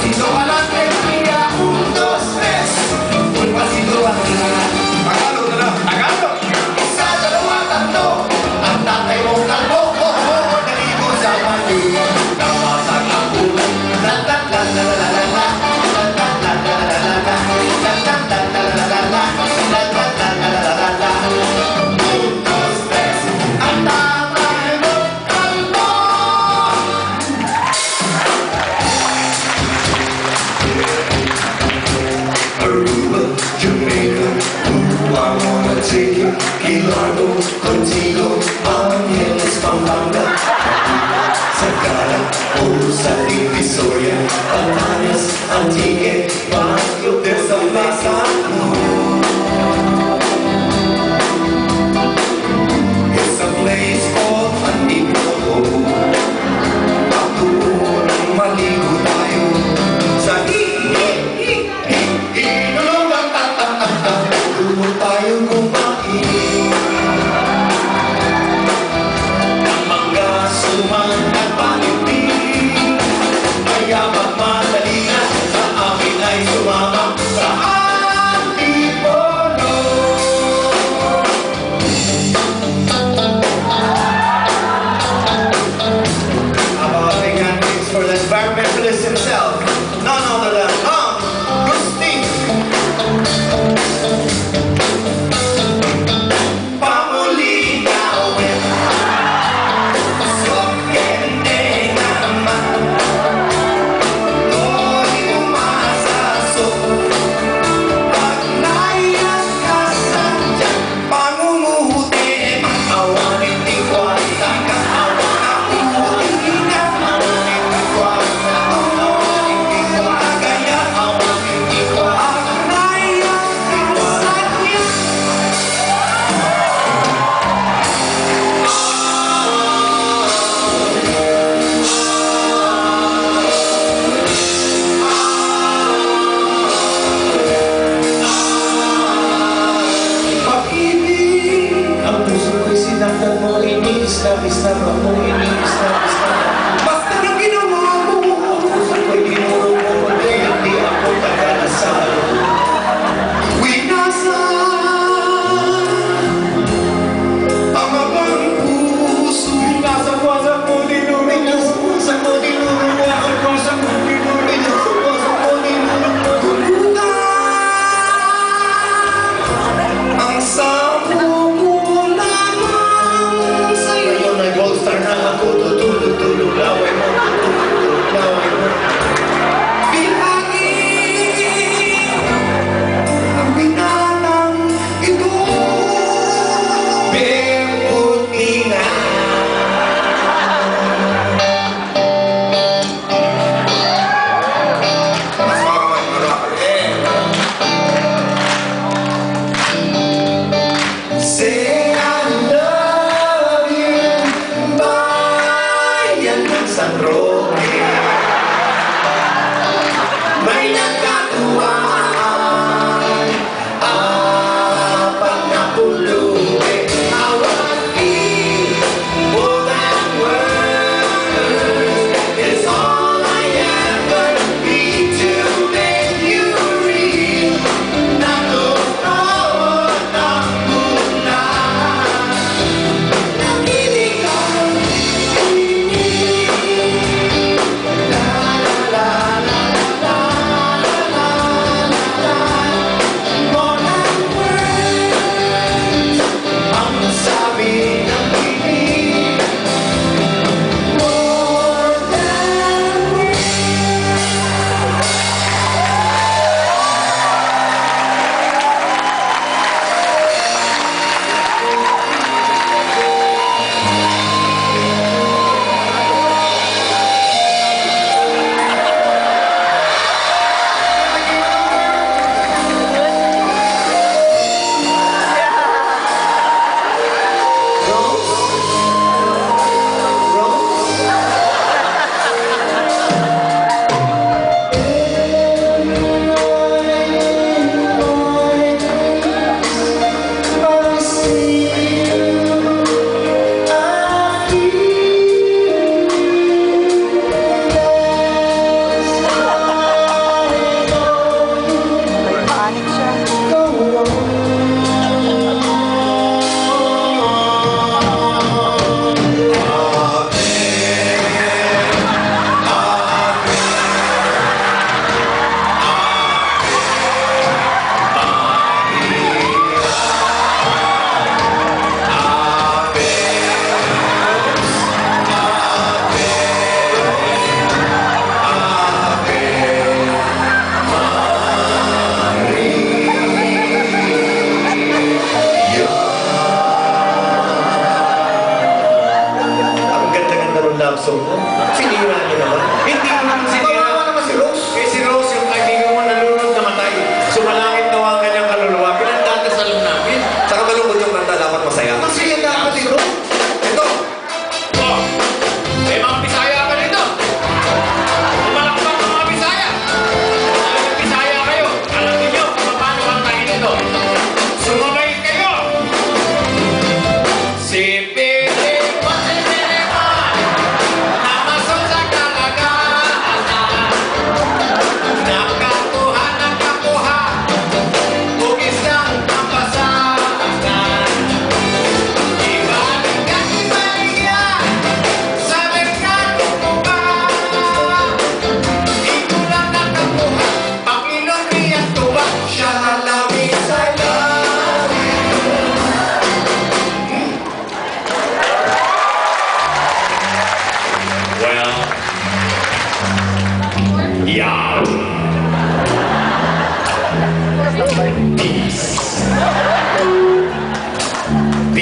pasito a la alegría, un, dos, tres. Un pasito a la Tagalog na lang. Tagalog! Isa, dalawa, tatlo. Ang tatay mo kalbo, naligo sa mali. Napasag ang ulo. La la la la la la la la. La la la la la la la. La la la la la la la. La la la la la la la. Un, dos, tres. Ang tatay mo kalbo. Aruba, Jamaica, ooh, I wanna take you. Key Largo, Contigo, Angeles, Pampanga, Sagara, Osa, Divisoria, Batanes, Antique, Baguio, there's a place I know. It's a place called Antipolo. Patunang maligo tayo sa ilog ang tatatata. Doon tayo kumain ng mangga, suman at panipin. Kaya magmadali na sa amin ay sumama sa Antipolo.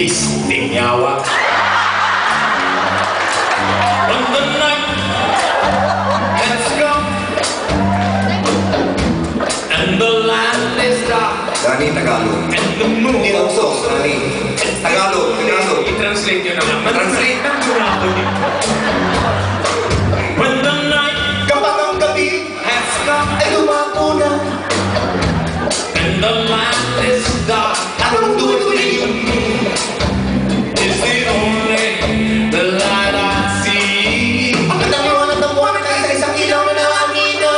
Please, take me out. On the night, let's go. And the land is dark. Dani, Tagalog. And the moon. Hindi uso, Dani. Tagalog, Tagalog. I-translate yun naman. Translate ng Tagalog. When the night Kapag ang gabi has come ay lumako na, and the land is dark, anong dulo-dulo? is the only the light I see. Ang gandang liwanag ng buwan ay sa isang ilaw na naangina.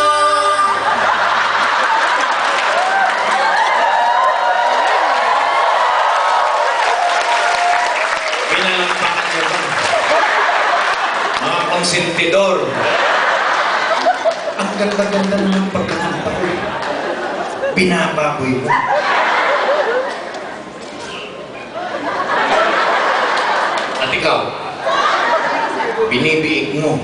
Pinalampakan niyo ba? Mga konsentidor. Ang ganda-ganda ng pagkakanta ko. Binababoy mo. At ikaw, binibiig mo.